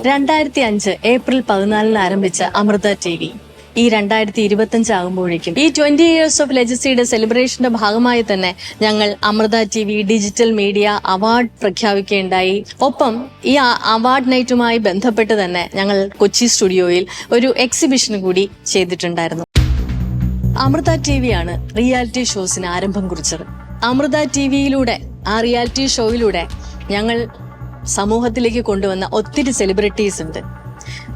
2005 April 14 ആരംഭിച്ച Amrita TV ഈ 2025 ആകുമ്പോഴേക്കും ഈ 20 years ഓഫ് ലെജസിയുടെ സെലിബ്രേഷന്റെ ഭാഗമായി തന്നെ ഞങ്ങൾ Amrita TV digital media award പ്രഖ്യാപിക്കുകയുണ്ടായി. ഒപ്പം ഈ അവാർഡ് നൈറ്റുമായി ബന്ധപ്പെട്ട് തന്നെ ഞങ്ങൾ കൊച്ചി സ്റ്റുഡിയോയിൽ ഒരു എക്സിബിഷൻ കൂടി ചെയ്തിട്ടുണ്ടായിരുന്നു. അമൃത TV ആണ് റിയാലിറ്റി ഷോസിന് ആരംഭം കുറിച്ചത്. അമൃത TVയിലൂടെ ആ റിയാലിറ്റി ഷോയിലൂടെ ഞങ്ങൾ സമൂഹത്തിലേക്ക് കൊണ്ടുവന്ന ഒത്തിരി സെലിബ്രിറ്റീസ് ഉണ്ട്.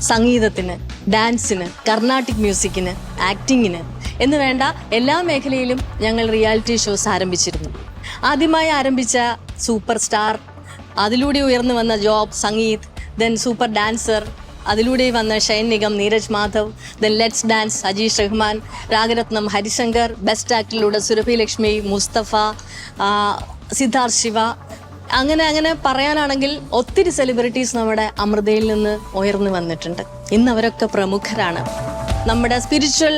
സംഗീതത്തിന്, ഡാൻസിന്, കർണാട്ടിക് മ്യൂസിക്കിന്, ആക്ടിങ്ങിന് എന്ന് വേണ്ട എല്ലാ മേഖലയിലും ഞങ്ങൾ റിയാലിറ്റി ഷോസ് ആരംഭിച്ചിരുന്നു. ആദ്യമായി ആരംഭിച്ച സൂപ്പർ സ്റ്റാർ, അതിലൂടെ ഉയർന്നു വന്ന Job, Sangeeth, then super dancer, അതിലൂടെ വന്ന Shane Nigam, Neeraj Madhav, then let's dance, Ajeesh Rahman, Ragaratnam, Harishankar, best ആക്ടറിലൂടെ സുരഭി ലക്ഷ്മി, മുസ്തഫ, സിദ്ധാർത്ഥ് ശിവ, അങ്ങനെ പറയാനാണെങ്കിൽ ഒത്തിരി സെലിബ്രിറ്റീസ് നമ്മുടെ അമൃതയിൽ നിന്ന് ഉയർന്നു വന്നിട്ടുണ്ട്. ഇന്ന് അവരൊക്കെ പ്രമുഖരാണ്. നമ്മുടെ സ്പിരിച്വൽ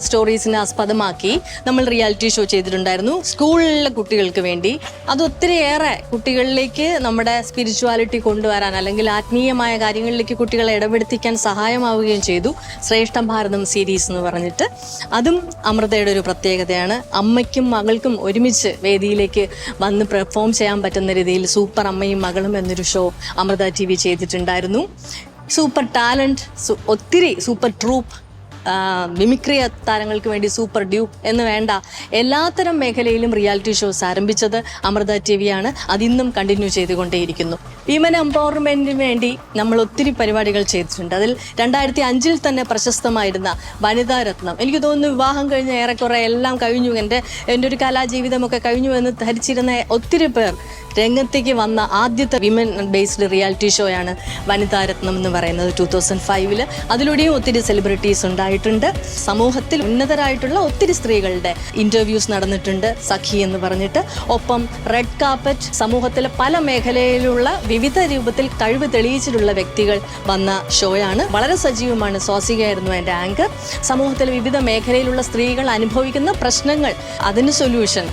സ്റ്റോറീസിനെ ആസ്പദമാക്കി നമ്മൾ റിയാലിറ്റി ഷോ ചെയ്തിട്ടുണ്ടായിരുന്നു സ്കൂളിലെ കുട്ടികൾക്ക് വേണ്ടി. അത് ഒത്തിരിയേറെ കുട്ടികളിലേക്ക് നമ്മുടെ സ്പിരിച്വാലിറ്റി കൊണ്ടുവരാൻ അല്ലെങ്കിൽ ആത്മീയമായ കാര്യങ്ങളിലേക്ക് കുട്ടികളെ ഇടപെടുത്തിക്കാൻ സഹായമാവുകയും ചെയ്തു. ശ്രേഷ്ഠ ഭാരതം സീരീസ് എന്ന് പറഞ്ഞിട്ട് അതും അമൃതയുടെ ഒരു പ്രത്യേകതയാണ്. അമ്മയ്ക്കും മകൾക്കും ഒരുമിച്ച് വേദിയിലേക്ക് വന്ന് പെർഫോം ചെയ്യാൻ പറ്റുന്ന രീതിയിൽ സൂപ്പർ അമ്മയും മകളും എന്നൊരു ഷോ അമൃത TV ചെയ്തിട്ടുണ്ടായിരുന്നു. സൂപ്പർ ടാലന്റ്, ഒത്തിരി സൂപ്പർ ട്രൂപ്പ്, മിമിക്രി താരങ്ങൾക്ക് വേണ്ടി സൂപ്പർ ഡ്യൂപ്പ് എന്ന് വേണ്ട എല്ലാത്തരം മേഖലയിലും റിയാലിറ്റി ഷോസ് ആരംഭിച്ചത് അമൃത TV ആണ്. അതിന്നും കണ്ടിന്യൂ ചെയ്തുകൊണ്ടേയിരിക്കുന്നു. വിമൻ എംപവർമെന്റിന് വേണ്ടി നമ്മൾ ഒത്തിരി പരിപാടികൾ ചെയ്തിട്ടുണ്ട്. അതിൽ 2005 തന്നെ പ്രശസ്തമായിരുന്ന വനിതാ രത്നം, എനിക്ക് തോന്നുന്നു വിവാഹം കഴിഞ്ഞ് ഏറെക്കുറെ എല്ലാം കഴിഞ്ഞു, എൻ്റെ ഒരു കലാജീവിതമൊക്കെ കഴിഞ്ഞു എന്ന് ധരിച്ചിരുന്ന ഒത്തിരി പേർ രംഗത്തേക്ക് വന്ന ആദ്യത്തെ വിമൻ ബേസ്ഡ് റിയാലിറ്റി ഷോയാണ് വനിതാ രത്നം എന്ന് പറയുന്നത് 2005. അതിലൂടെയും ഒത്തിരി സെലിബ്രിറ്റീസ് ഉണ്ടായിട്ടുണ്ട്. സമൂഹത്തിൽ ഉന്നതരായിട്ടുള്ള ഒത്തിരി സ്ത്രീകളുടെ ഇന്റർവ്യൂസ് നടന്നിട്ടുണ്ട്, സഖി എന്ന് പറഞ്ഞിട്ട്. ഒപ്പം റെഡ് കാർപ്പറ്റ്, സമൂഹത്തിലെ പല മേഖലയിലുള്ള വിവിധ രൂപത്തിൽ കഴിവ് തെളിയിച്ചിട്ടുള്ള വ്യക്തികൾ വന്ന ഷോയാണ്. വളരെ സജീവമാണ്. സ്വാസികയായിരുന്നു എൻ്റെ ആങ്കർ. സമൂഹത്തിലെ വിവിധ മേഖലയിലുള്ള സ്ത്രീകൾ അനുഭവിക്കുന്ന പ്രശ്നങ്ങൾ, അതിന് സൊല്യൂഷൻ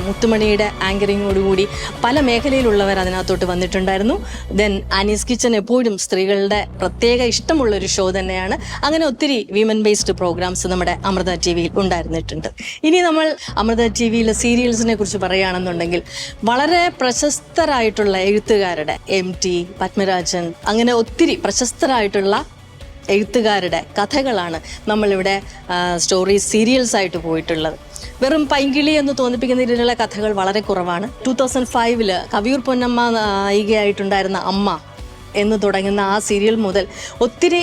മുത്തുമണിയുടെ ആങ്കറിങ്ങോടുകൂടി പല മേഖലയിലുള്ളവർ അതിനകത്തോട്ട് വന്നിട്ടുണ്ടായിരുന്നു. ദെൻ ആനീസ് കിച്ചൺ എപ്പോഴും സ്ത്രീകളുടെ പ്രത്യേക ഇഷ്ടമുള്ളൊരു ഷോ തന്നെയാണ്. അങ്ങനെ ഒത്തിരി വിമൻ ബേസ്ഡ് പ്രോഗ്രാംസ് നമ്മുടെ അമൃത TVയിൽ ഉണ്ടായിരുന്നിട്ടുണ്ട്. ഇനി നമ്മൾ അമൃത TVയിലെ സീരിയൽസിനെ കുറിച്ച് പറയുകയാണെന്നുണ്ടെങ്കിൽ വളരെ പ്രശസ്തരായിട്ടുള്ള എഴുത്തുകാരുടെ MT, പത്മരാജൻ, അങ്ങനെ ഒത്തിരി പ്രശസ്തരായിട്ടുള്ള എഴുത്തുകാരുടെ കഥകളാണ് നമ്മളിവിടെ സ്റ്റോറീസ് സീരിയൽസ് ആയിട്ട് പോയിട്ടുള്ളത്. വെറും പൈങ്കിളി എന്ന് തോന്നിപ്പിക്കുന്ന രീതിയിലുള്ള കഥകൾ വളരെ കുറവാണ്. 2005 കവിയൂർ പൊന്നമ്മ നായികയായിട്ടുണ്ടായിരുന്ന അമ്മ എന്ന് തുടങ്ങുന്ന ആ സീരിയൽ മുതൽ ഒത്തിരി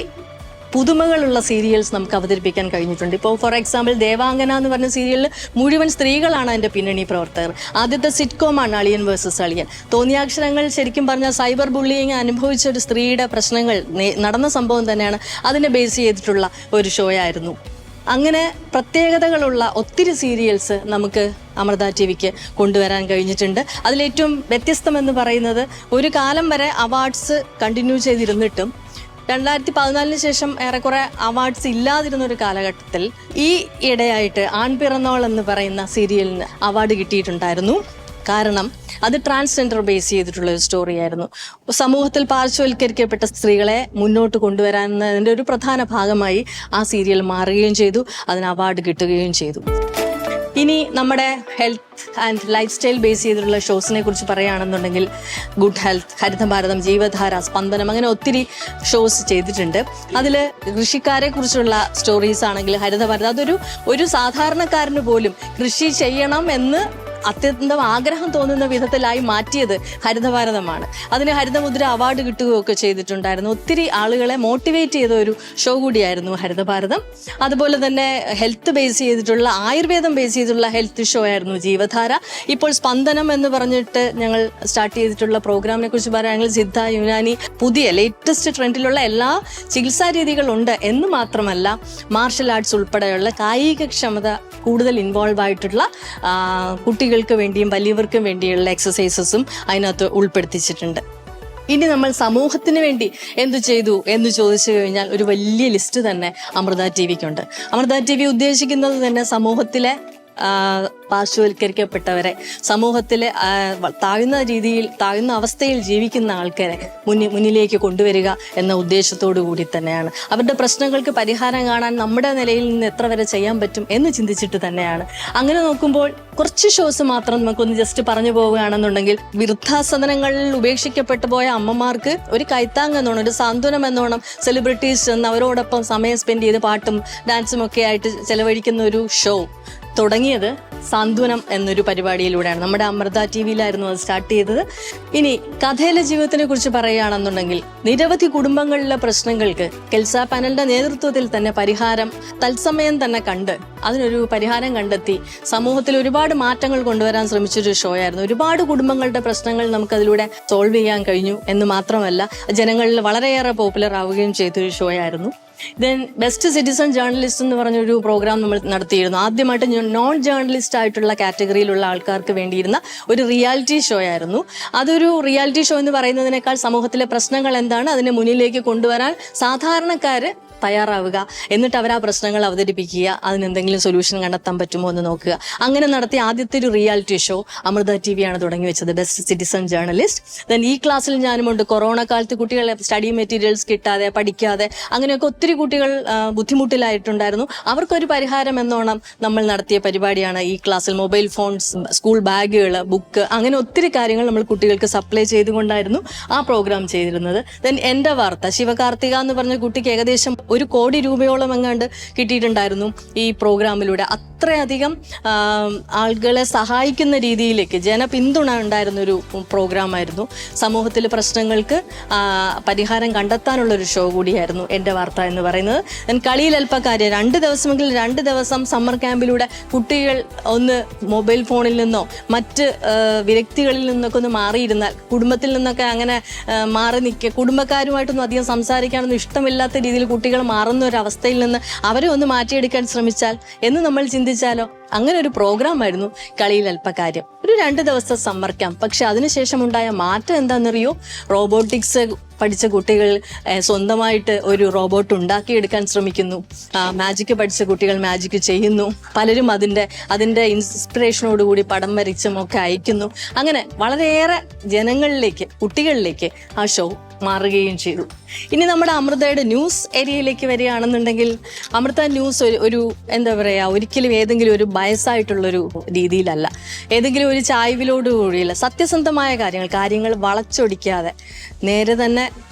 പുതുമകളുള്ള സീരിയൽസ് നമുക്ക് അവതരിപ്പിക്കാൻ കഴിഞ്ഞിട്ടുണ്ട്. ഇപ്പോൾ ഫോർ എക്സാമ്പിൾ ദേവാംഗന എന്ന് പറഞ്ഞ സീരിയലിൽ മുഴുവൻ സ്ത്രീകളാണ് അതിൻ്റെ പിന്നണി പ്രവർത്തകർ. ആദ്യത്തെ സിറ്റ്കോമാണ് അളിയൻ വേഴ്സസ് അളിയൻ. തോന്നിയാക്ഷരങ്ങൾ ശരിക്കും പറഞ്ഞാൽ സൈബർ ബുള്ളിയിങ് അനുഭവിച്ച ഒരു സ്ത്രീയുടെ പ്രശ്നങ്ങൾ നടന്ന സംഭവം തന്നെയാണ്. അതിനെ ബേസ് ചെയ്തിട്ടുള്ള ഒരു ഷോ ആയിരുന്നു. അങ്ങനെ പ്രത്യേകതകളുള്ള ഒത്തിരി സീരിയൽസ് നമുക്ക് അമൃത TVക്ക് കൊണ്ടുവരാൻ കഴിഞ്ഞിട്ടുണ്ട്. അതിലേറ്റവും വ്യത്യസ്തമെന്ന് പറയുന്നത് ഒരു കാലം വരെ അവാർഡ്സ് കണ്ടിന്യൂ ചെയ്തിരുന്നിട്ടും 2014 ശേഷം ഏറെക്കുറെ അവാർഡ്സ് ഇല്ലാതിരുന്ന ഒരു കാലഘട്ടത്തിൽ ഈ ഇടയായിട്ട് ആൺപിറന്നോൾ എന്ന് പറയുന്ന സീരിയലിന് അവാർഡ് കിട്ടിയിട്ടുണ്ടായിരുന്നു. കാരണം അത് ട്രാൻസ്ജെൻഡർ ബേസ് ചെയ്തിട്ടുള്ള ഒരു സ്റ്റോറിയായിരുന്നു. സമൂഹത്തിൽ പാർശ്വവൽക്കരിക്കപ്പെട്ട സ്ത്രീകളെ മുന്നോട്ട് കൊണ്ടുവരാനതിൻ്റെ ഒരു പ്രധാന ഭാഗമായി ആ സീരിയൽ മാറുകയും ചെയ്തു. അതിന് അവാർഡ് കിട്ടുകയും ചെയ്തു. ഇനി നമ്മുടെ health and life style base ചെയ്തിട്ടുള്ള ഷോസിനെ കുറിച്ച് പറയുകയാണെന്നുണ്ടെങ്കിൽ ഗുഡ് ഹെൽത്ത്, ഹരിതഭാരതം, ജീവധാര, സ്പന്ദനം, അങ്ങനെ ഒത്തിരി ഷോസ് ചെയ്തിട്ടുണ്ട്. അതിൽ കൃഷിക്കാരെ കുറിച്ചുള്ള സ്റ്റോറീസ് ആണെങ്കിൽ ഹരിതഭാരതം, അതൊരു സാധാരണക്കാരന് പോലും കൃഷി ചെയ്യണം എന്ന് അത്യന്തം ആഗ്രഹം തോന്നുന്ന വിധത്തിലായി മാറ്റിയത് ഹരിതഭാരതമാണ്. അതിന് ഹരിതമുദ്ര അവാർഡ് കിട്ടുകയൊക്കെ ചെയ്തിട്ടുണ്ടായിരുന്നു. ഒത്തിരി ആളുകളെ മോട്ടിവേറ്റ് ചെയ്ത ഒരു ഷോ കൂടിയായിരുന്നു ഹരിതഭാരതം. അതുപോലെ തന്നെ ഹെൽത്ത് ബേസ് ചെയ്തിട്ടുള്ള, ആയുർവേദം ബേസ് ചെയ്തിട്ടുള്ള ഹെൽത്ത് ഷോ ആയിരുന്നു ജീവധാര. ഇപ്പോൾ സ്പന്ദനം എന്ന് പറഞ്ഞിട്ട് ഞങ്ങൾ സ്റ്റാർട്ട് ചെയ്തിട്ടുള്ള പ്രോഗ്രാമിനെ കുറിച്ച് പറയുകയാണെങ്കിൽ സിദ്ധ, യുനാനി, പുതിയ ലേറ്റസ്റ്റ് ട്രെൻഡിലുള്ള എല്ലാ ചികിത്സാ രീതികളുണ്ട് എന്ന് മാത്രമല്ല മാർഷൽ ആർട്സ് ഉൾപ്പെടെയുള്ള കായികക്ഷമത കൂടുതൽ ഇൻവോൾവ് ആയിട്ടുള്ള കുട്ടികൾക്ക് വേണ്ടിയും വലിയവർക്കും വേണ്ടിയുള്ള എക്സസൈസസും അതിനകത്ത് ഉൾപ്പെടുത്തിച്ചിട്ടുണ്ട്. ഇനി നമ്മൾ സമൂഹത്തിന് വേണ്ടി എന്ത് ചെയ്തു എന്ന് ചോദിച്ചു കഴിഞ്ഞാൽ ഒരു വലിയ ലിസ്റ്റ് തന്നെ അമൃത TVക്കുണ്ട്. അമൃത TV ഉദ്ദേശിക്കുന്നത് തന്നെ സമൂഹത്തിലെ പാർശ്വവൽക്കരിക്കപ്പെട്ടവരെ, സമൂഹത്തിലെ താഴ്ന്ന അവസ്ഥയിൽ ജീവിക്കുന്ന ആൾക്കാരെ മുന്നിലേക്ക് കൊണ്ടുവരിക എന്ന ഉദ്ദേശത്തോടു കൂടി തന്നെയാണ്. അവരുടെ പ്രശ്നങ്ങൾക്ക് പരിഹാരം കാണാൻ നമ്മുടെ നിലയിൽ നിന്ന് എത്ര വരെ ചെയ്യാൻ പറ്റും എന്ന് ചിന്തിച്ചിട്ട് തന്നെയാണ്. അങ്ങനെ നോക്കുമ്പോൾ കുറച്ച് ഷോസ് മാത്രം നമുക്കൊന്ന് ജസ്റ്റ് പറഞ്ഞു പോവുകയാണെന്നുണ്ടെങ്കിൽ, വൃദ്ധാസദനങ്ങളിൽ ഉപേക്ഷിക്കപ്പെട്ടു പോയ അമ്മമാർക്ക് ഒരു കൈത്താങ് എന്നോണം, ഒരു സാന്ത്വനം എന്നോണം സെലിബ്രിറ്റീസ് എന്ന് അവരോടൊപ്പം സമയം സ്പെൻഡ് ചെയ്ത് പാട്ടും ഡാൻസും ഒക്കെ ആയിട്ട് ചെലവഴിക്കുന്ന ഒരു ഷോ തുടങ്ങിയത് സാന്ത്വനം എന്നൊരു പരിപാടിയിലൂടെയാണ്. നമ്മുടെ അമൃത TV-യിലായിരുന്നു അത് സ്റ്റാർട്ട് ചെയ്തത്. ഇനി കഥയിലെ ജീവിതത്തിനെ കുറിച്ച് പറയുകയാണെന്നുണ്ടെങ്കിൽ, നിരവധി കുടുംബങ്ങളിലെ പ്രശ്നങ്ങൾക്ക് കെൽസ പാനലിന്റെ നേതൃത്വത്തിൽ തന്നെ പരിഹാരം തത്സമയം തന്നെ കണ്ട് അതിനൊരു പരിഹാരം കണ്ടെത്തി സമൂഹത്തിൽ ഒരുപാട് മാറ്റങ്ങൾ കൊണ്ടുവരാൻ ശ്രമിച്ചൊരു ഷോ ആയിരുന്നു. ഒരുപാട് കുടുംബങ്ങളുടെ പ്രശ്നങ്ങൾ നമുക്കതിലൂടെ സോൾവ് ചെയ്യാൻ കഴിഞ്ഞു എന്ന് മാത്രമല്ല, ജനങ്ങളിൽ വളരെയേറെ പോപ്പുലർ ആവുകയും ചെയ്തൊരു ഷോ ആയിരുന്നു. ദെൻ ബെസ്റ്റ് സിറ്റിസൺ ജേർണലിസ്റ്റ് എന്ന് പറഞ്ഞൊരു പ്രോഗ്രാം നമ്മൾ നടത്തിയിരുന്നു. ആദ്യമായിട്ട് നോൺ ജേർണലിസ്റ്റ് ആയിട്ടുള്ള കാറ്റഗറിയിലുള്ള ആൾക്കാർക്ക് വേണ്ടിയിരുന്ന ഒരു റിയാലിറ്റി ഷോ ആയിരുന്നു. അതൊരു റിയാലിറ്റി ഷോ എന്ന് പറയുന്നതിനേക്കാൾ സമൂഹത്തിലെ പ്രശ്നങ്ങൾ എന്താണ് അതിനെ മുന്നിലേക്ക് കൊണ്ടുവരാൻ സാധാരണക്കാര് തയ്യാറാവുക, എന്നിട്ട് അവർ ആ പ്രശ്നങ്ങൾ അവതരിപ്പിക്കുക, അതിനെന്തെങ്കിലും സൊല്യൂഷൻ കണ്ടെത്താൻ പറ്റുമോ എന്ന് നോക്കുക. അങ്ങനെ നടത്തിയ ആദ്യത്തെ ഒരു റിയാലിറ്റി ഷോ അമൃത TV-യാണ് തുടങ്ങി വെച്ചത്, ബെസ്റ്റ് സിറ്റിസൺ ജേർണലിസ്റ്റ്. ദെൻ ഈ ക്ലാസ്സിൽ ഞാനുമുണ്ട്. കൊറോണ കാലത്ത് കുട്ടികളെ സ്റ്റഡി മെറ്റീരിയൽസ് കിട്ടാതെ, പഠിക്കാതെ, അങ്ങനെയൊക്കെ ഒത്തിരി കുട്ടികൾ ബുദ്ധിമുട്ടിലായിട്ടുണ്ടായിരുന്നു. അവർക്കൊരു പരിഹാരം എന്നോണം നമ്മൾ നടത്തിയ പരിപാടിയാണ് ഈ ക്ലാസ്സിൽ. മൊബൈൽ ഫോൺസ്, സ്കൂൾ ബാഗുകൾ, ബുക്ക്, അങ്ങനെ ഒത്തിരി കാര്യങ്ങൾ നമ്മൾ കുട്ടികൾക്ക് സപ്ലൈ ചെയ്തുകൊണ്ടായിരുന്നു ആ പ്രോഗ്രാം ചെയ്തിരുന്നത്. ദെൻ എൻ്റെ വാർത്ത, ശിവകാർത്തിക എന്ന് പറഞ്ഞ കുട്ടിക്ക് ഏകദേശം 1 കോടി രൂപയോളം എങ്ങാണ്ട് കിട്ടിയിട്ടുണ്ടായിരുന്നു ഈ പ്രോഗ്രാമിലൂടെ. അത്രയധികം ആളുകളെ സഹായിക്കുന്ന രീതിയിലേക്ക് ജനപിന്തുണ ഉണ്ടായിരുന്നൊരു പ്രോഗ്രാമായിരുന്നു. സമൂഹത്തിലെ പ്രശ്നങ്ങൾക്ക് പരിഹാരം കണ്ടെത്താനുള്ളൊരു ഷോ കൂടിയായിരുന്നു എൻ്റെ വാർത്ത എന്ന് പറയുന്നത്. കളിയിൽ അല്പക്കാര്യം 2 ദിവസമെങ്കിൽ 2 ദിവസം സമ്മർ ക്യാമ്പിലൂടെ കുട്ടികൾ ഒന്ന് മൊബൈൽ ഫോണിൽ നിന്നോ മറ്റ് വ്യക്തികളിൽ നിന്നൊക്കെ ഒന്ന് മാറിയിരുന്നാൽ, കുടുംബത്തിൽ നിന്നൊക്കെ അങ്ങനെ മാറി നിൽക്കുക, കുടുംബക്കാരുമായിട്ടൊന്നും അധികം സംസാരിക്കാനൊന്നും ഇഷ്ടമില്ലാത്ത രീതിയിൽ കുട്ടികൾ മാറുന്ന ഒരു അവസ്ഥയിൽ നിന്ന് അവരെ ഒന്ന് മാറ്റിയെടുക്കാൻ ശ്രമിച്ചാൽ എന്ന് നമ്മൾ ചിന്തിച്ചാലോ. അങ്ങനെ ഒരു പ്രോഗ്രാം ആയിരുന്നു കളിയിൽ അല്പക്കാര്യം. ഒരു 2 ദിവസത്തെ സമ്മർ ക്യാമ്പ്. പക്ഷെ അതിനുശേഷം ഉണ്ടായ മാറ്റം എന്താണെന്നറിയോ? റോബോട്ടിക്സ് പഠിച്ച കുട്ടികൾ സ്വന്തമായിട്ട് ഒരു റോബോട്ട് ഉണ്ടാക്കിയെടുക്കാൻ ശ്രമിക്കുന്നു. മാജിക് പഠിച്ച കുട്ടികൾ മാജിക് ചെയ്യുന്നു. പലരും അതിൻ്റെ ഇൻസ്പിറേഷനോടുകൂടി പടം വരച്ചും ഒക്കെ അയക്കുന്നു. അങ്ങനെ വളരെയേറെ ജനങ്ങളിലേക്ക്, കുട്ടികളിലേക്ക് ആ ഷോ മാറുകയും ചെയ്തു. ഇനി നമ്മുടെ അമൃതയുടെ ന്യൂസ് ഏരിയയിലേക്ക് വരികയാണെന്നുണ്ടെങ്കിൽ, അമൃത ന്യൂസ് ഒരു എന്താ പറയുക, ഒരിക്കലും ഏതെങ്കിലും ഒരു ബയസായിട്ടുള്ളൊരു രീതിയിലല്ല, ഏതെങ്കിലും ഒരു ചായ്വിലോടുകൂടിയല്ല, സത്യസന്ധമായ കാര്യങ്ങൾ വളച്ചൊടിക്കാതെ നേരെ തന്നെ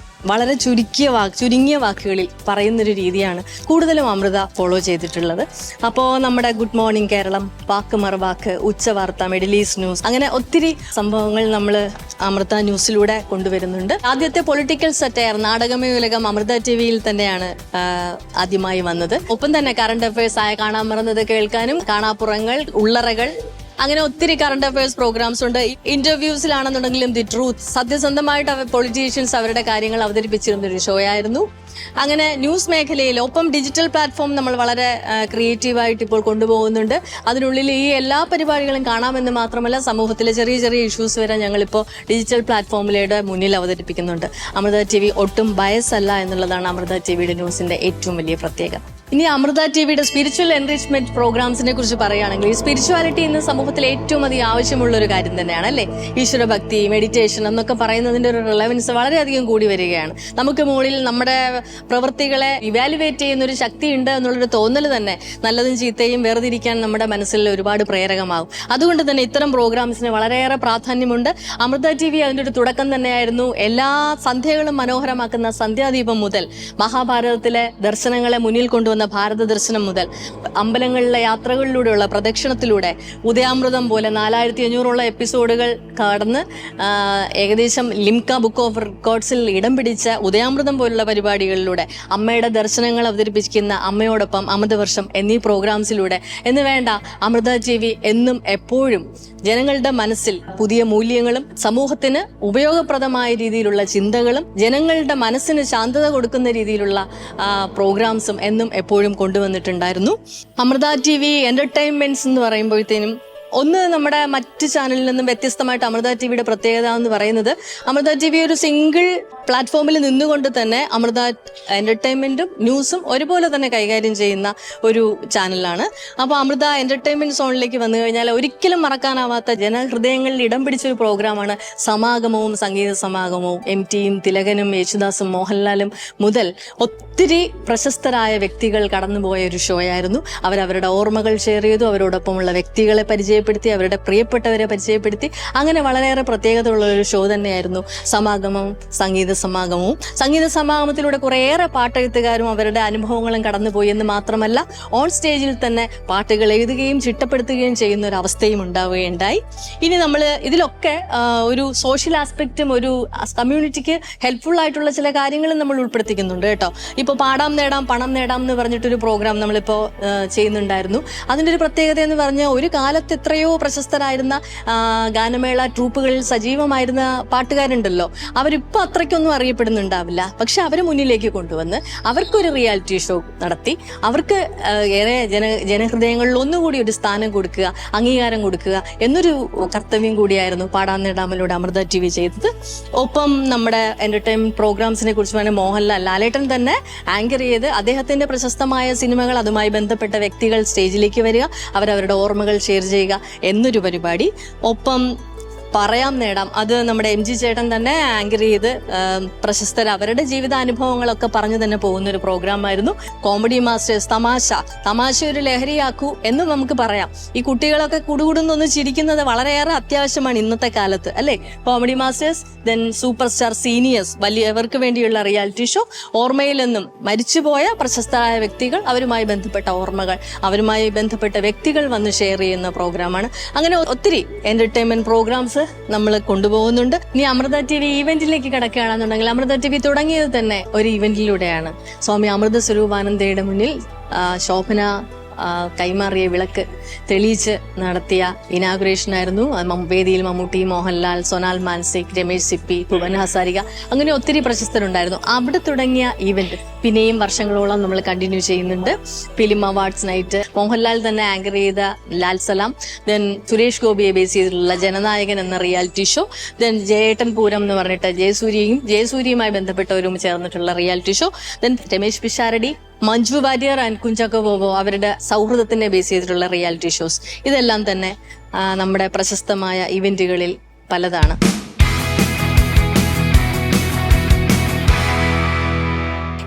വളരെ ചുരുങ്ങിയ വാക്കുകളിൽ പറയുന്നൊരു രീതിയാണ് കൂടുതലും അമൃത ഫോളോ ചെയ്തിട്ടുള്ളത്. അപ്പോൾ നമ്മുടെ ഗുഡ് മോർണിംഗ് കേരളം, വാക്ക് മറുവാക്ക്, ഉച്ചവാർത്ത, മിഡിൽ ഈസ്റ്റ് ന്യൂസ്, അങ്ങനെ ഒത്തിരി സംഭവങ്ങൾ നമ്മൾ അമൃത ന്യൂസിലൂടെ കൊണ്ടുവരുന്നുണ്ട്. ആദ്യത്തെ പൊളിറ്റിക്കൽ സറ്റയർ നാടകമേ ഉലകം അമൃത TV-യിൽ തന്നെയാണ് ആദ്യമായി വന്നത്. ഒപ്പം തന്നെ കറണ്ട് അഫയേഴ്സ് ആയ കാണാൻ മറന്നത് കേൾക്കാനും, കാണാപ്പുറങ്ങൾ, ഉള്ളറകൾ, അങ്ങനെ ഒത്തിരി കറണ്ട് അഫയേഴ്സ് പ്രോഗ്രാംസ് ഉണ്ട്. ഇന്റർവ്യൂസിലാണെന്നുണ്ടെങ്കിലും ദി ട്രൂത്ത്, സത്യസന്ധമായിട്ട് പൊളിറ്റീഷ്യൻസ് അവരുടെ കാര്യങ്ങൾ അവതരിപ്പിച്ചിരുന്ന ഒരു ഷോ ആയിരുന്നു. അങ്ങനെ ന്യൂസ് മേഖലയിൽ ഒപ്പം ഡിജിറ്റൽ പ്ലാറ്റ്ഫോം നമ്മൾ വളരെ ക്രിയേറ്റീവായിട്ട് ഇപ്പോൾ കൊണ്ടുപോകുന്നുണ്ട്. അതിനുള്ളിൽ ഈ എല്ലാ പരിപാടികളും കാണാമെന്ന് മാത്രമല്ല, സമൂഹത്തിലെ ചെറിയ ചെറിയ ഇഷ്യൂസ് വരെ ഞങ്ങളിപ്പോൾ ഡിജിറ്റൽ പ്ലാറ്റ്ഫോമിലൂടെ മുന്നിൽ അവതരിപ്പിക്കുന്നുണ്ട്. അമൃത TV ഒട്ടും ബയസ് അല്ല എന്നുള്ളതാണ് അമൃത TVയുടെ ന്യൂസിന്റെ ഏറ്റവും വലിയ പ്രത്യേകത. ഇനി അമൃത TVയുടെ സ്പിരിച്വൽ എൻറിച്ച്മെന്റ് പ്രോഗ്രാംസിനെ കുറിച്ച് പറയുകയാണെങ്കിൽ, ഈ സ്പിരിച്വാലിറ്റി ഇന്ന് സമൂഹത്തിൽ ഏറ്റവും അധികം ആവശ്യമുള്ള ഒരു കാര്യം തന്നെയാണ് അല്ലേ? ഈശ്വരഭക്തി, മെഡിറ്റേഷൻ എന്നൊക്കെ പറയുന്നതിന്റെ ഒരു റിലവൻസ് വളരെയധികം കൂടി വരികയാണ്. നമുക്ക് മുകളിൽ നമ്മുടെ പ്രവൃത്തികളെ ഇവാലുവേറ്റ് ചെയ്യുന്ന ഒരു ശക്തി ഉണ്ട് എന്നുള്ളൊരു തോന്നൽ തന്നെ നല്ലതും ചീത്തയും വേർതിരിക്കാൻ നമ്മുടെ മനസ്സിൽ ഒരുപാട് പ്രേരകമാകും. അതുകൊണ്ട് തന്നെ ഇത്തരം പ്രോഗ്രാംസിന് വളരെയേറെ പ്രാധാന്യമുണ്ട്. അമൃത TV അതിൻ്റെ ഒരു തുടക്കം തന്നെയായിരുന്നു. എല്ലാ സന്ധ്യകളും മനോഹരമാക്കുന്ന സന്ധ്യാദീപം മുതൽ, മഹാഭാരതത്തിലെ ദർശനങ്ങളെ മുന്നിൽ കൊണ്ടുവന്ന ഭാരത ദർശനം മുതൽ, അമ്പലങ്ങളിലെ യാത്രകളിലൂടെയുള്ള പ്രദക്ഷിണത്തിലൂടെ, ഉദയാമൃതം പോലെ 4500 എപ്പിസോഡുകൾ കടന്ന് ഏകദേശം ലിംക ബുക്ക് ഓഫ് റെക്കോർഡ്സിൽ ഇടം പിടിച്ച ഉദയാമൃതം പോലുള്ള പരിപാടികളിലൂടെ അമ്മയുടെ ദർശനങ്ങൾ അവതരിപ്പിക്കുന്ന അമ്മയോടൊപ്പം അമൃതവർഷം എന്നീ പ്രോഗ്രാംസിലൂടെ എന്ന് വേണ്ട, അമൃത TV എന്നും എപ്പോഴും ജനങ്ങളുടെ മനസ്സിൽ പുതിയ മൂല്യങ്ങളും സമൂഹത്തിന് ഉപയോഗപ്രദമായ രീതിയിലുള്ള ചിന്തകളും ജനങ്ങളുടെ മനസ്സിന് ശാന്തത കൊടുക്കുന്ന രീതിയിലുള്ള പ്രോഗ്രാംസും എന്നും എപ്പോഴും കൊണ്ടുവന്നിട്ടുണ്ടായിരുന്നു. അമൃത TV എന്റർടൈൻമെന്റ്സ് എന്ന് പറയുമ്പോഴത്തേനും ഒന്ന് നമ്മുടെ മറ്റ് ചാനലിൽ നിന്നും വ്യത്യസ്തമായിട്ട് അമൃത ടിവിയുടെ പ്രത്യേകത എന്ന് പറയുന്നത്, അമൃത ടിവി ഒരു സിംഗിൾ പ്ലാറ്റ്ഫോമിൽ നിന്നുകൊണ്ട് തന്നെ അമൃത എന്റർടൈൻമെന്റും ന്യൂസും ഒരുപോലെ തന്നെ കൈകാര്യം ചെയ്യുന്ന ഒരു ചാനലാണ്. അപ്പോൾ അമൃത എന്റർടൈൻമെന്റ് സോണിലേക്ക് വന്നു കഴിഞ്ഞാൽ ഒരിക്കലും മറക്കാനാവാത്ത ജനഹൃദയങ്ങളിൽ ഇടം പിടിച്ചൊരു പ്രോഗ്രാമാണ് സമാഗമവും സംഗീത സമാഗമവും. MTയും തിലകനും യേശുദാസും മോഹൻലാലും മുതൽ ഒത്തിരി പ്രശസ്തരായ വ്യക്തികൾ കടന്നുപോയ ഒരു ഷോ ആയിരുന്നു. അവരവരുടെ ഓർമ്മകൾ ഷെയർ ചെയ്തു, അവരോടൊപ്പമുള്ള വ്യക്തികളെ പരിചയപ്പെടുത്തി, അവരുടെ പ്രിയപ്പെട്ടവരെ പരിചയപ്പെടുത്തി. അങ്ങനെ വളരെയേറെ പ്രത്യേകത ഉള്ള ഒരു ഷോ തന്നെയായിരുന്നു സമാഗമവും സംഗീത സമാഗമവും. സംഗീത സമാഗമത്തിലൂടെ കുറേയേറെ പാട്ടെഴുത്തുകാരും അവരുടെ അനുഭവങ്ങളും കടന്നുപോയി എന്ന് മാത്രമല്ല, ഓൺ സ്റ്റേജിൽ തന്നെ പാട്ടുകൾ എഴുതുകയും ചിട്ടപ്പെടുത്തുകയും ചെയ്യുന്ന ഒരു അവസ്ഥയും ഉണ്ടാവുകയുണ്ടായി. ഇനി നമ്മൾ ഇതിലൊക്കെ ഒരു സോഷ്യൽ ആസ്പെക്റ്റും ഒരു കമ്മ്യൂണിറ്റിക്ക് ഹെൽപ്ഫുൾ ആയിട്ടുള്ള ചില കാര്യങ്ങളും നമ്മൾ ഉൾപ്പെടുത്തിക്കുന്നുണ്ട് കേട്ടോ. ഇപ്പോൾ പാടാം നേടാം പണം നേടാം എന്ന് പറഞ്ഞിട്ടൊരു പ്രോഗ്രാം നമ്മളിപ്പോൾ ചെയ്യുന്നുണ്ടായിരുന്നു. അതിൻ്റെ ഒരു പ്രത്യേകത എന്ന് പറഞ്ഞാൽ, ഒരു കാലത്ത് എത്രയോ പ്രശസ്തരായിരുന്ന ഗാനമേള ട്രൂപ്പുകളിൽ സജീവമായിരുന്ന പാട്ടുകാരുണ്ടല്ലോ, അവരിപ്പോൾ അത്രയ്ക്കൊന്നും അറിയപ്പെടുന്നുണ്ടാവില്ല. പക്ഷെ അവരെ മുന്നിലേക്ക് കൊണ്ടുവന്ന് അവർക്കൊരു റിയാലിറ്റി ഷോ നടത്തി അവർക്ക് ഏറെ ജനഹൃദയങ്ങളിൽ ഒന്നുകൂടി ഒരു സ്ഥാനം കൊടുക്കുക, അംഗീകാരം കൊടുക്കുക എന്നൊരു കർത്തവ്യം കൂടിയായിരുന്നു പാടാം നേടാമിലൂടെ അമൃത ടിവി ചെയ്തത്. ഒപ്പം നമ്മുടെ എന്റർടൈൻമെന്റ് പ്രോഗ്രാംസിനെ കുറിച്ച് പറഞ്ഞ ലാലേട്ടൻ തന്നെ ആങ്കർ ചെയ്ത് അദ്ദേഹത്തിന്റെ പ്രശസ്തമായ സിനിമകൾ, അതുമായി ബന്ധപ്പെട്ട വ്യക്തികൾ സ്റ്റേജിലേക്ക് വരിക, അവരവരുടെ ഓർമ്മകൾ ഷെയർ ചെയ്യുക എന്നൊരു പരിപാടി. ഒപ്പം പറയാം നേടാം, അത് നമ്മുടെ MG ചേട്ടൻ തന്നെ ആങ്കർ ചെയ്ത് പ്രശസ്തർ അവരുടെ ജീവിതാനുഭവങ്ങളൊക്കെ പറഞ്ഞു തന്നെ പോകുന്ന ഒരു പ്രോഗ്രാമായിരുന്നു. കോമഡി മാസ്റ്റേഴ്സ്, തമാശ ഒരു ലഹരിയാക്കൂ എന്ന് നമുക്ക് പറയാം. ഈ കുട്ടികളൊക്കെ കൂടുകൂടുന്നൊന്ന് ചിരിക്കുന്നത് വളരെയേറെ അത്യാവശ്യമാണ് ഇന്നത്തെ കാലത്ത്, അല്ലേ? Comedy masters, then super star seniors, വലിയവർക്ക് വേണ്ടിയുള്ള റിയാലിറ്റി ഷോ, ഓർമ്മയിൽ നിന്നും മരിച്ചുപോയ പ്രശസ്തരായ വ്യക്തികൾ, അവരുമായി ബന്ധപ്പെട്ട ഓർമ്മകൾ, അവരുമായി ബന്ധപ്പെട്ട വ്യക്തികൾ വന്ന് ഷെയർ ചെയ്യുന്ന പ്രോഗ്രാമാണ്. അങ്ങനെ ഒത്തിരി എന്റർടൈൻമെന്റ് പ്രോഗ്രാംസ് നമ്മൾ കൊണ്ടുപോകുന്നുണ്ട്. ഇനി അമൃത ടിവി ഈവന്റിലേക്ക് കിടക്കുകയാണെന്നുണ്ടെങ്കിൽ, അമൃത ടിവി തുടങ്ങിയത് തന്നെ ഒരു ഈവന്റിലൂടെയാണ്. സ്വാമി അമൃത സ്വരൂപാനന്ദയുടെ മുന്നിൽ ശോഭന കൈമാറിയ വിളക്ക് തെളിയിച്ച് നടത്തിയ ഇനാഗുറേഷൻ ആയിരുന്നു. വേദിയിൽ മമ്മൂട്ടി, മോഹൻലാൽ, സൊനാൽ മാൻസിക്, രമേശ് സിപ്പി, ഭുവൻ ഹസാരിക, അങ്ങനെ ഒത്തിരി പ്രശസ്തരുണ്ടായിരുന്നു. അവിടെ തുടങ്ങിയ ഈവന്റ് പിന്നെയും വർഷങ്ങളോളം നമ്മൾ കണ്ടിന്യൂ ചെയ്യുന്നുണ്ട്. ഫിലിം അവാർഡ്സ് നൈറ്റ്, മോഹൻലാൽ തന്നെ ആങ്കർ ചെയ്ത ലാൽ സലാം, ദെൻ സുരേഷ് ഗോപിയെ ബേസ് ചെയ്തിട്ടുള്ള ജനനായകൻ എന്ന reality show, then Jayettan Pooram എന്ന് പറഞ്ഞിട്ട് ജയസൂര്യയുമായി ബന്ധപ്പെട്ടവരും ചേർന്നിട്ടുള്ള reality show, then Ramesh Pisharody, Manju Warrier and Kunchacko Boban അവരുടെ സൗഹൃദത്തിനെ ബേസ് ചെയ്തിട്ടുള്ള റിയാലിറ്റി ഷോസ്, ഇതെല്ലാം തന്നെ നമ്മുടെ പ്രശസ്തമായ ഇവന്റുകളിൽ പലതാണ്.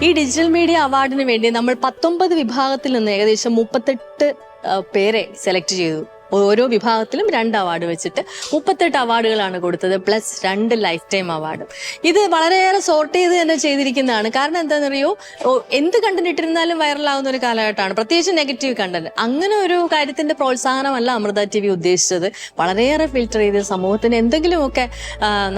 ഈ ഡിജിറ്റൽ മീഡിയ അവാർഡിന് വേണ്ടി നമ്മൾ 19 വിഭാഗത്തിൽ നിന്ന് ഏകദേശം 38 പേരെ സെലക്ട് ചെയ്തു. ഓരോ വിഭാഗത്തിലും 2 അവാർഡ് വെച്ചിട്ട് 38 അവാർഡുകളാണ് കൊടുത്തത്, പ്ലസ് 2 ലൈഫ് ടൈം അവാർഡും. ഇത് വളരെയേറെ സോർട്ട് ചെയ്ത് തന്നെ ചെയ്തിരിക്കുന്നതാണ്. കാരണം എന്താണെന്നറിയോ, എന്ത് കണ്ടന്റ് ഇട്ടിരുന്നാലും വൈറലാവുന്ന ഒരു കാലഘട്ടമാണ്, പ്രത്യേകിച്ച് നെഗറ്റീവ് കണ്ടന്റ്. അങ്ങനെ ഒരു കാര്യത്തിന്റെ പ്രോത്സാഹനമല്ല അമൃത ടിവി ഉദ്ദേശിച്ചത്. വളരെയേറെ ഫിൽറ്റർ ചെയ്ത് സമൂഹത്തിന് എന്തെങ്കിലുമൊക്കെ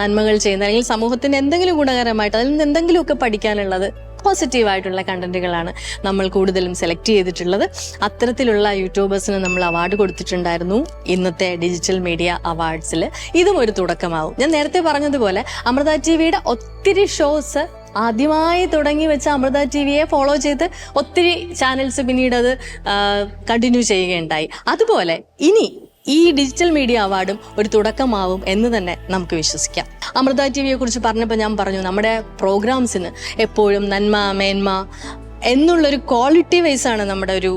നന്മകൾ ചെയ്യുന്ന, അല്ലെങ്കിൽ സമൂഹത്തിന് എന്തെങ്കിലും ഗുണകരമായിട്ട് അതിൽ നിന്ന് എന്തെങ്കിലുമൊക്കെ പഠിക്കാനുള്ളത് പോസിറ്റീവായിട്ടുള്ള കണ്ടന്റുകളാണ് നമ്മൾ കൂടുതലും സെലക്ട് ചെയ്തിട്ടുള്ളത്. അത്തരത്തിലുള്ള യൂട്യൂബേഴ്സിന് നമ്മൾ അവാർഡ് കൊടുത്തിട്ടുണ്ടായിരുന്നു ഇന്നത്തെ ഡിജിറ്റൽ മീഡിയ അവാർഡ്സിൽ. ഇതും ഒരു തുടക്കമാവും. ഞാൻ നേരത്തെ പറഞ്ഞതുപോലെ അമൃത ടിവിയുടെ ഒത്തിരി ഷോസ് ആദ്യമായി തുടങ്ങി വെച്ച അമൃത ടിവിയെ ഫോളോ ചെയ്ത് ഒത്തിരി ചാനൽസ് പിന്നീട് അത് കണ്ടിന്യൂ ചെയ്യുകയുണ്ടായി. അതുപോലെ ഇനി ഈ ഡിജിറ്റൽ മീഡിയ അവാർഡും ഒരു തുടക്കമാവും എന്ന് തന്നെ നമുക്ക് വിശ്വസിക്കാം. അമൃത ടിവിയെ കുറിച്ച് പറഞ്ഞപ്പോൾ ഞാൻ പറഞ്ഞു, നമ്മുടെ പ്രോഗ്രാംസിന് എപ്പോഴും നന്മ, മേന്മ എന്നുള്ളൊരു ക്വാളിറ്റി വൈസാണ് നമ്മുടെ ഒരു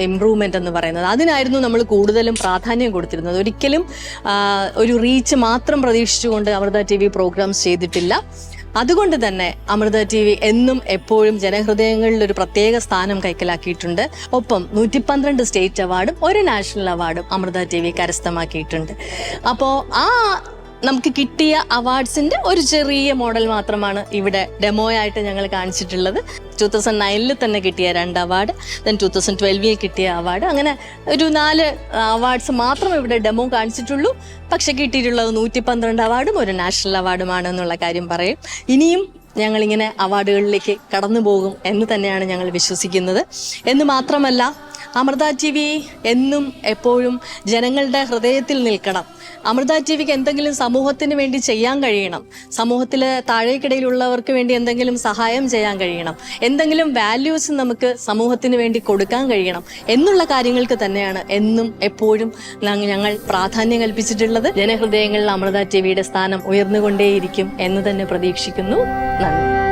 ഇംപ്രൂവ്മെന്റ് എന്ന് പറയുന്നത്. അതിനായിരുന്നു നമ്മൾ കൂടുതലും പ്രാധാന്യം കൊടുത്തിരുന്നത്. ഒരിക്കലും ഒരു റീച്ച് മാത്രം പ്രതീക്ഷിച്ചുകൊണ്ട് അമൃത ടിവി പ്രോഗ്രാംസ് ചെയ്തിട്ടില്ല. അതുകൊണ്ട് തന്നെ അമൃത ടിവി എന്നും എപ്പോഴും ജനഹൃദയങ്ങളിൽ ഒരു പ്രത്യേക സ്ഥാനം കൈക്കലാക്കിയിട്ടുണ്ട്. ഒപ്പം 112 സ്റ്റേറ്റ് അവാർഡും 1 നാഷണൽ അവാർഡും അമൃത ടിവി കരസ്ഥമാക്കിയിട്ടുണ്ട്. അപ്പോൾ നമുക്ക് കിട്ടിയ അവാർഡ്സിന്റെ ഒരു ചെറിയ മോഡൽ മാത്രമാണ് ഇവിടെ ഡെമോയായിട്ട് ഞങ്ങൾ കാണിച്ചിട്ടുള്ളത്. 2009 തന്നെ കിട്ടിയ 2 അവാർഡ്, ദെൻ 2012 കിട്ടിയ അവാർഡ്, അങ്ങനെ ഒരു 4 അവാർഡ്സ് മാത്രം ഇവിടെ ഡെമോ കാണിച്ചിട്ടുള്ളൂ. പക്ഷെ കിട്ടിയിട്ടുള്ളത് 112 അവാർഡും 1 നാഷണൽ അവാർഡുമാണ് എന്നുള്ള കാര്യം പറയും. ഇനിയും ഞങ്ങളിങ്ങനെ അവാർഡുകളിലേക്ക് കടന്നു പോകും എന്ന് തന്നെയാണ് ഞങ്ങൾ വിശ്വസിക്കുന്നത്. എന്ന് മാത്രമല്ല, അമൃത TV എന്നും എപ്പോഴും ജനങ്ങളുടെ ഹൃദയത്തിൽ നിൽക്കണം. അമൃത TVക്ക് എന്തെങ്കിലും സമൂഹത്തിന് വേണ്ടി ചെയ്യാൻ കഴിയണം. സമൂഹത്തിലെ താഴേക്കിടയിലുള്ളവർക്ക് വേണ്ടി എന്തെങ്കിലും സഹായം ചെയ്യാൻ കഴിയണം. എന്തെങ്കിലും വാല്യൂസ് നമുക്ക് സമൂഹത്തിന് വേണ്ടി കൊടുക്കാൻ കഴിയണം എന്നുള്ള കാര്യങ്ങൾക്ക് തന്നെയാണ് എന്നും എപ്പോഴും ഞങ്ങൾ പ്രാധാന്യം കൽപ്പിച്ചിട്ടുള്ളത്. ജനഹൃദയങ്ങളിൽ അമൃത TVയുടെ സ്ഥാനം ഉയർന്നുകൊണ്ടേയിരിക്കും എന്ന് തന്നെ പ്രതീക്ഷിക്കുന്നു. നന്ദി.